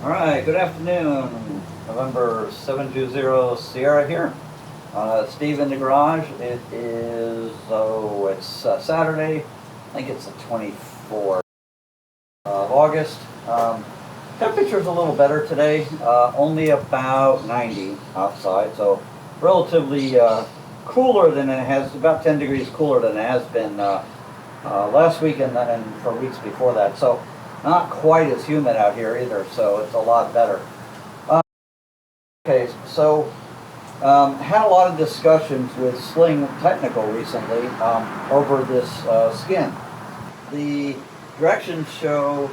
All right, good afternoon. November 720 Sierra here. Steve in the garage. It is, it's Saturday. I think it's the 24th of August. Temperature's a little better today, only about 90 outside, so relatively cooler than it has, about 10 degrees cooler than it has been last week and for weeks before that. So not quite as humid out here either, so it's a lot better. Okay, so had a lot of discussions with Sling Technical recently over this skin. The directions show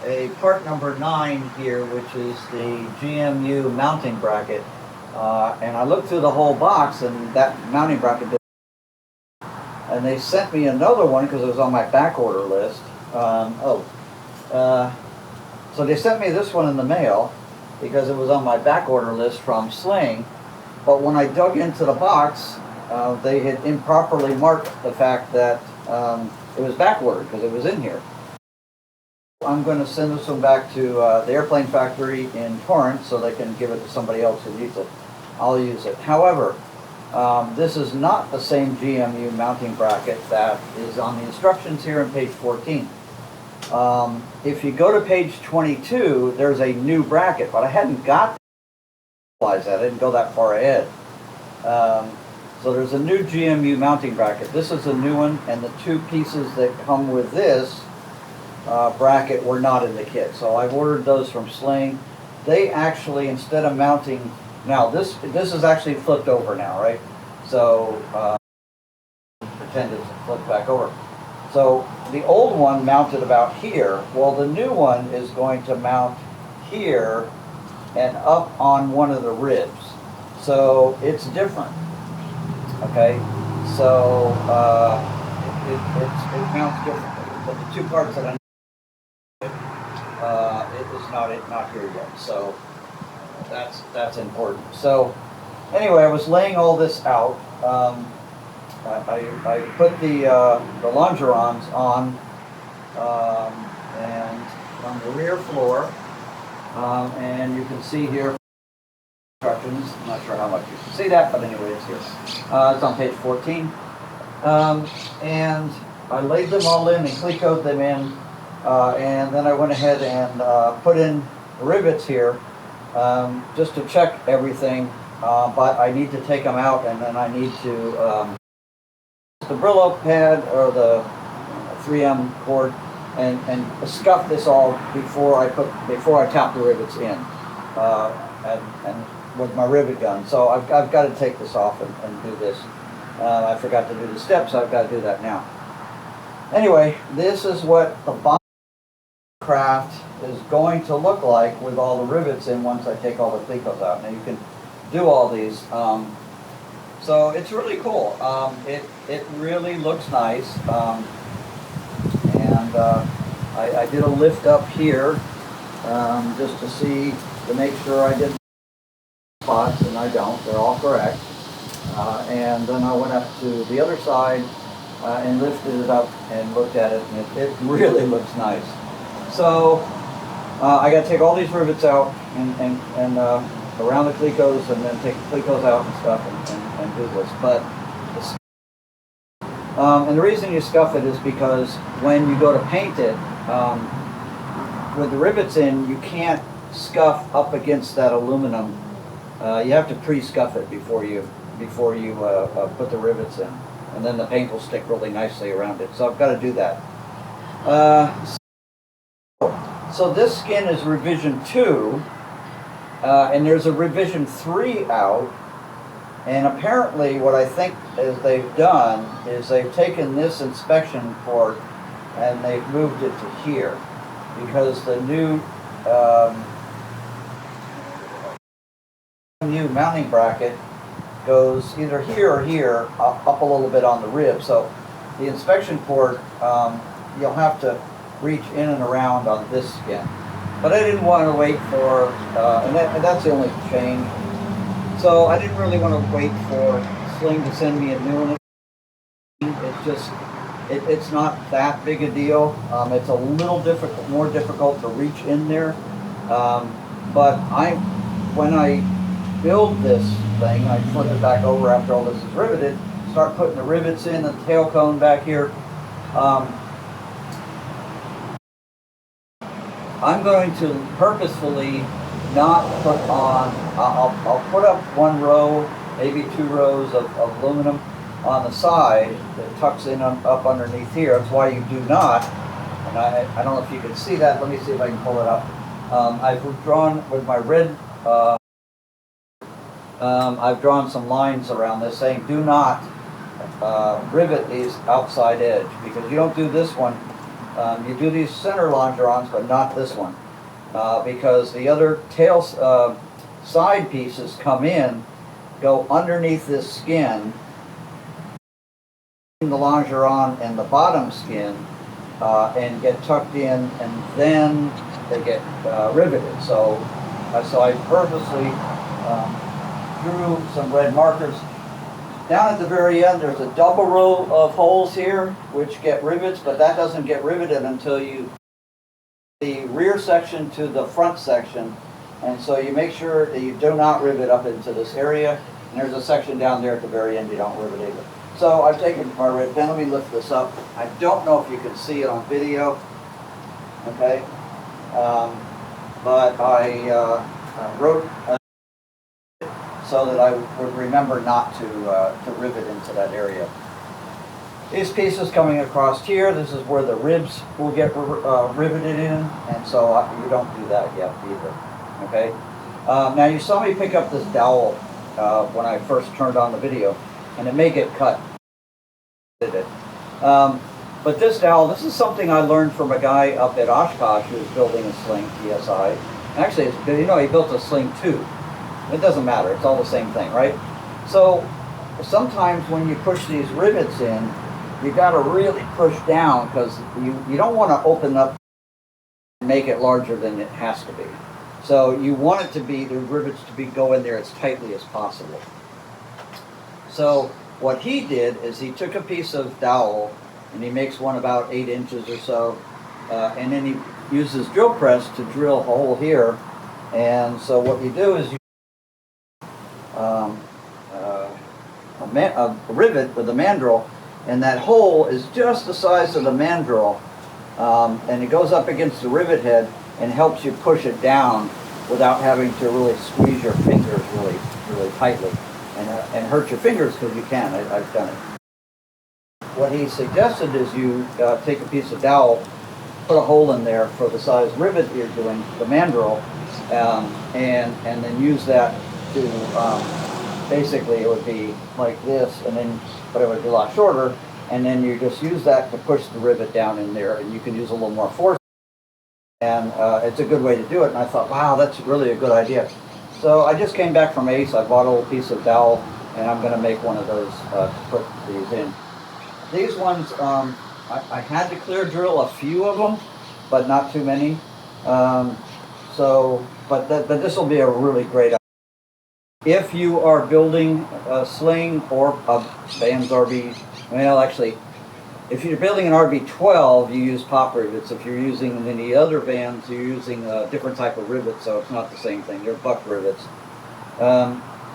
a part number 9 here, which is the GMU mounting bracket. And I looked through the whole box, and that mounting bracket didn't. And they sent me another one because it was on my back order list. So they sent me this one in the mail because it was on my back order list from Sling. But when I dug into the box, they had improperly marked the fact that it was back ordered because it was in here. I'm going to send this one back to the airplane factory in Torrance so they can give it to somebody else who needs it. I'll use it. However, this is not the same GMU mounting bracket that is on the instructions here on page 14. If you go to page 22, there's a new bracket, but I hadn't got to realize that. I didn't go that far ahead. So there's a new GMU mounting bracket. This is a new one, and the two pieces that come with this bracket were not in the kit. So I've ordered those from Sling. They actually, instead of mounting, now this is actually flipped over now, right? So pretend it's flipped back over. So the old one mounted about here. Well, the new one is going to mount here and up on one of the ribs. So it's different. Okay, so it mounts differently. But the two parts that I it is not here yet. So that's important. So anyway, I was laying all this out. I put the longerons on and on the rear floor, and you can see here instructions. I'm not sure how much you can see that, but anyway, it's here. It's on page 14, and I laid them all in and clecoed them in, and then I went ahead and put in the rivets here just to check everything. But I need to take them out, and then I need to the Brillo pad or the 3M cord and scuff this all before I tap the rivets in and with my rivet gun. So I've got to take this off and do this. I forgot to do the steps, so I've got to do that now. Anyway, this is what the bottom craft is going to look like with all the rivets in once I take all the clecos out. Now you can do all these. So it's really cool. It really looks nice. And I did a lift up here just to make sure I didn't spots, and I don't. They're all correct. And then I went up to the other side and lifted it up and looked at it, and it really looks nice. So I got to take all these rivets out and around the clecos, and then take the clecos out and stuff and do this. But and the reason you scuff it is because when you go to paint it, with the rivets in, you can't scuff up against that aluminum. You have to pre-scuff it before you put the rivets in, and then the paint will stick really nicely around it. So I've got to do that. So this skin is revision 2. And there's a revision 3 out, and apparently what I think is they've done is they've taken this inspection port and they've moved it to here because the new mounting bracket goes either here or here up a little bit on the rib. So the inspection port, you'll have to reach in and around on this skin. But I didn't want to wait for, and that's the only change. So I didn't really want to wait for Sling to send me a new one. It's just, it's not that big a deal. It's a little more difficult to reach in there. But when I build this thing, I flip it back over after all this is riveted, start putting the rivets in, the tail cone back here. I'm going to purposefully not put on, I'll put up one row, maybe 2 rows of aluminum on the side that tucks in up underneath here. That's why you do not, and I don't know if you can see that. Let me see if I can pull it up. I've drawn with my red, I've drawn some lines around this saying do not rivet these outside edge, because you don't do this one. You do these center longerons, but not this one, because the other tail side pieces come in, go underneath this skin, the longeron and the bottom skin, and get tucked in, and then they get riveted. So I purposely drew some red markers. Down at the very end, there's a double row of holes here, which get rivets, but that doesn't get riveted until you the rear section to the front section. And so you make sure that you do not rivet up into this area. And there's a section down there at the very end you don't rivet either. So I've taken my red pen. Let me lift this up. I don't know if you can see it on video. Okay. But I wrote so that I would remember not to rivet into that area. These pieces coming across here, this is where the ribs will get riveted in, and so you don't do that yet either. Okay. Now you saw me pick up this dowel when I first turned on the video, and it may get cut. But this dowel, this is something I learned from a guy up at Oshkosh who was building a Sling TSi. Actually, you know, he built a Sling 2. It doesn't matter, it's all the same thing, right? So sometimes when you push these rivets in, you got to really push down, because you don't want to open up and make it larger than it has to be. So you want it to be, the rivets to be go in there as tightly as possible. So what he did is he took a piece of dowel, and he makes one about 8 inches or so, and then he uses drill press to drill a hole here. And so what you do is you a rivet with a mandrel, and that hole is just the size of the mandrel, and it goes up against the rivet head and helps you push it down without having to really squeeze your fingers really tightly and hurt your fingers, because you can. I've done it. What he suggested is you take a piece of dowel, put a hole in there for the size rivet you're doing, the mandrel, and then use that to basically it would be like this, and then, but it would be a lot shorter, and then you just use that to push the rivet down in there, and you can use a little more force, and it's a good way to do it. And I thought, wow, that's really a good idea. So I just came back from Ace. I bought a little piece of dowel, and I'm going to make one of those to put these in. These ones, I had to clear drill a few of them, but not too many. But this will be a really great idea. If you are building a Sling or a Vans RB, well, actually, if you're building an RB12, you use pop rivets. If you're using any other Vans, you're using a different type of rivet, so it's not the same thing. They're buck rivets.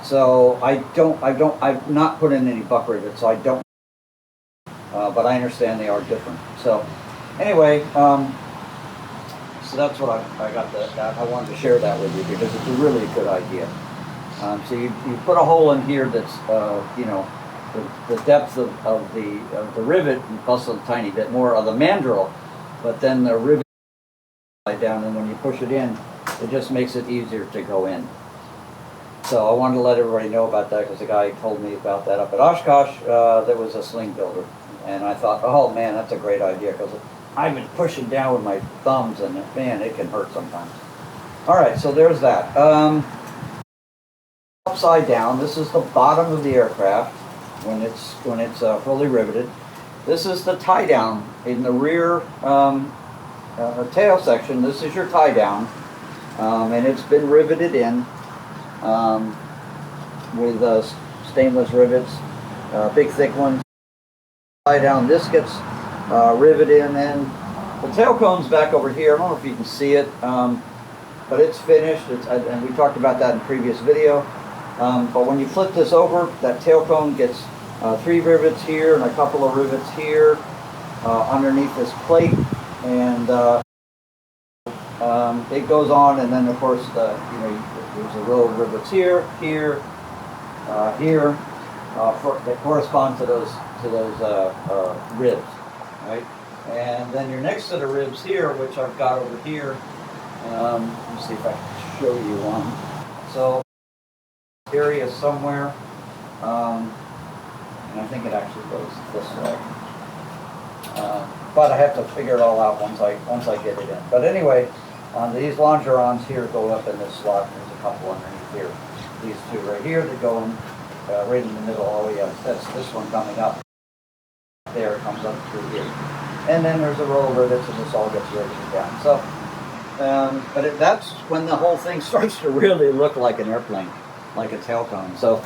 So I've not put in any buck rivets, so I don't. But I understand they are different. So anyway, so that's what I got. I wanted to share that with you because it's a really good idea. So you put a hole in here that's you know, the depth of the rivet, plus a tiny bit more of the mandrel, but then the rivet down, and when you push it in, it just makes it easier to go in. So I wanted to let everybody know about that, because the guy told me about that up at Oshkosh. That was a Sling builder, and I thought, oh man, that's a great idea, because I've been pushing down with my thumbs, and man, it can hurt sometimes. All right, so there's that. Upside down, this is the bottom of the aircraft when it's fully riveted. This is the tie down in the rear tail section. This is your tie down, and it's been riveted in with stainless rivets, big thick ones. Tie down, this gets riveted in, and the tail cone's back over here. I don't know if you can see it. but it's finished. And we talked about that in the previous video. But when you flip this over, that tail cone gets 3 rivets here and a couple of rivets here underneath this plate, and it goes on. And then of course there's a row of rivets here, here, here that correspond to those ribs, right? And then your next set of ribs here, which I've got over here. Let me see if I can show you one. So area somewhere, and I think it actually goes this way. But I have to figure it all out once I get it in. But anyway, these longerons here go up in this slot. There's a couple underneath here. These 2 right here that go in right in the middle. Oh yeah, that's this one coming up. There it comes up through here. And then there's a row of rivets, and this all gets riveted down. So, but that's when the whole thing starts to really look like an airplane, like a tail cone. So,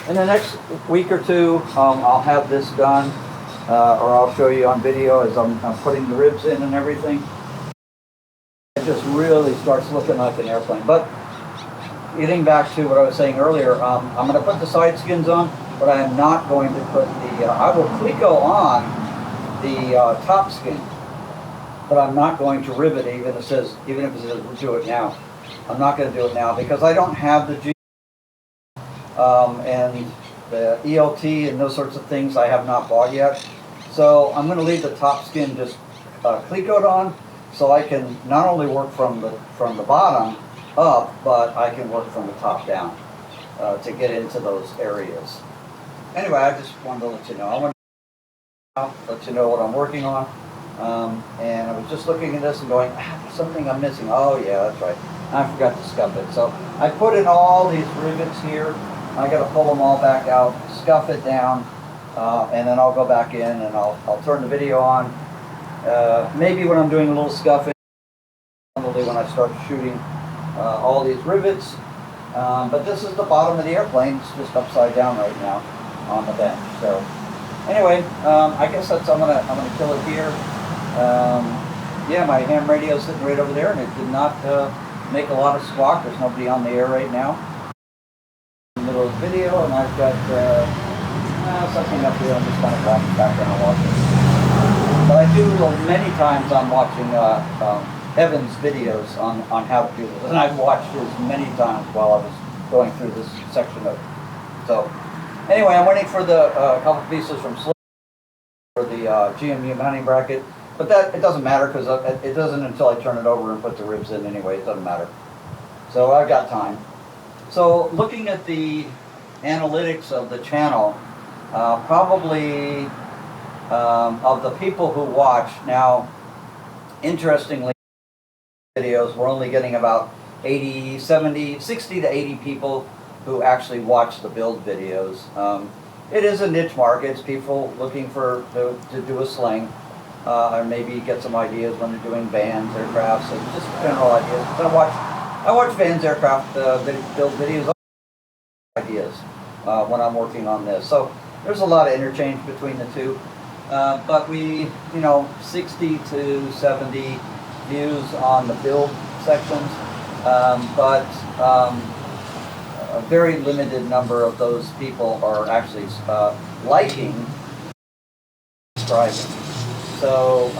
in the next week or 2, I'll have this done, or I'll show you on video as I'm putting the ribs in and everything. It just really starts looking like an airplane. But getting back to what I was saying earlier, I'm going to put the side skins on, but I am not going to put the. I will Clico on the top skin, but I'm not going to rivet it, even if it says do it now. I'm not going to do it now because I don't have the G and the ELT and those sorts of things I have not bought yet. So I'm going to leave the top skin just Clicoed on, so I can not only work from the bottom up, but I can work from the top down to get into those areas. Anyway, I just wanted to let you know. I want to let you know what I'm working on. And I was just looking at this and going, there's something I'm missing. Oh yeah, that's right. I forgot to scuff it. So I put in all these rivets here. I got to pull them all back out, scuff it down, and then I'll go back in and I'll turn the video on. Maybe when I'm doing a little scuffing, probably when I start shooting all these rivets. But this is the bottom of the airplane. It's just upside down right now on the bench. So anyway, I guess I'm gonna kill it here. Yeah, my ham radio is sitting right over there, and it did not make a lot of squawk. There's nobody on the air right now. In the middle of the video, and I've got something up here. I'm just kind of walking back and watching. But I do many times. I'm watching Evan's videos on how to do this, and I've watched his many times while I was going through this section of it. So anyway, I'm waiting for the couple pieces from Sling for the GMU mounting bracket, but it doesn't matter because it doesn't until I turn it over and put the ribs in anyway. It doesn't matter. So I've got time. So looking at the analytics of the channel, probably of the people who watch now, interestingly, videos, we're only getting about 80, 70, 60 to 80 people who actually watch the build videos. It is a niche market. It's people looking to do a sling, or maybe get some ideas when they're doing vans, aircrafts, and just general ideas. But I watch vans, aircraft build videos, ideas when I'm working on this. So there's a lot of interchange between the two. But 60 to 70 views on the build sections, but a very limited number of those people are actually liking, subscribing. So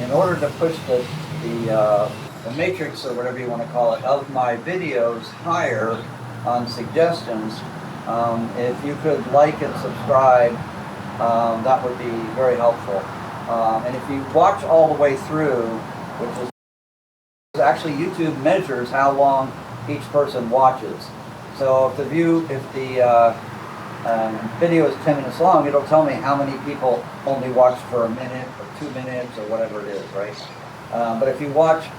in order to push the matrix, or whatever you want to call it, of my videos higher on suggestions, if you could like and subscribe, that would be very helpful. And if you watch all the way through, which is actually YouTube measures how long each person watches. So if the video is 10 minutes long, it'll tell me how many people only watched for a minute or 2 minutes or whatever it is, right? But if you watch,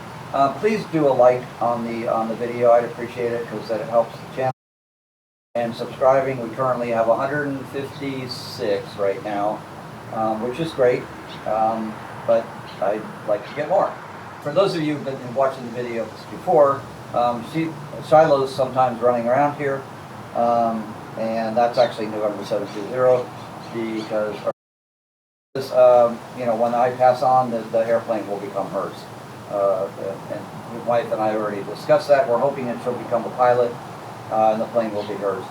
please do a like on the video. I'd appreciate it because that helps the channel. And subscribing, we currently have 156 right now, which is great, but I'd like to get more. For those of you who've been watching the videos before, Shiloh's sometimes running around here, and that's actually November 720 because when I pass on, the airplane will become hers. And his wife and I already discussed that. We're hoping that she'll become a pilot, and the plane will be hers.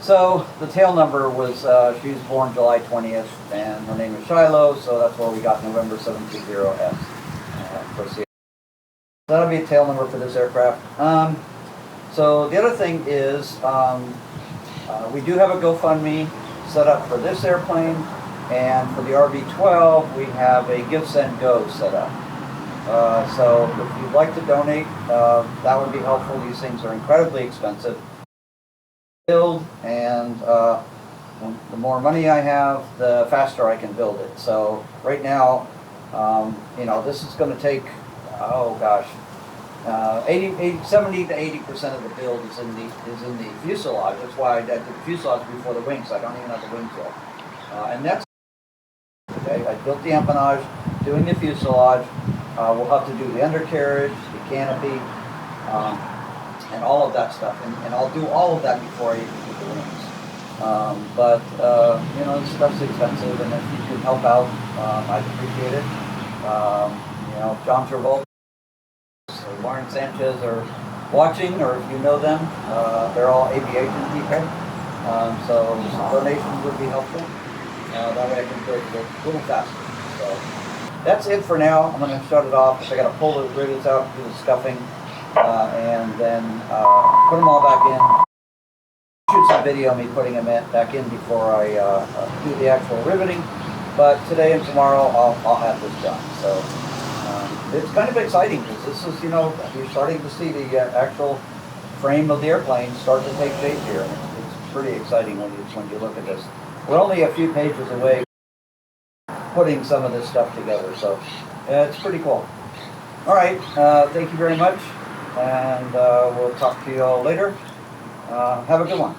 So the tail number was, she was born July 20th, and her name is Shiloh, so that's where we got November 720S. So that'll be a tail number for this aircraft. So the other thing is, we do have a GoFundMe set up for this airplane, and for the RB-12, we have a Give, Send, Go set up. So if you'd like to donate, that would be helpful. These things are incredibly expensive to build, and the more money I have, the faster I can build it. So right now, you know, this is going to take, oh gosh, 70 to 80% of the build is in the fuselage. That's why I did the fuselage before the wings. I don't even have the wings yet, and that's okay. I built the empennage, doing the fuselage. We'll have to do the undercarriage, the canopy, and all of that stuff. And I'll do all of that before I even do the wings. But you know, this stuff's expensive, and if you can help out, I'd appreciate it. You know, John Travolta, Warren Sanchez are watching, or if you know them, they're all aviation people. So donations would be helpful. That way I can build it a little faster. So that's it for now. I'm going to shut it off. I got to pull the rivets out, do the scuffing, and then put them all back in. Shoot some video of me putting them back in before I do the actual riveting. But today and tomorrow I'll have this done. So it's kind of exciting because this is, you know, you're starting to see the actual frame of the airplane start to take shape here. It's pretty exciting when you look at this. We're only a few pages away putting some of this stuff together, so it's pretty cool. All right, thank you very much, and we'll talk to you all later. Have a good one.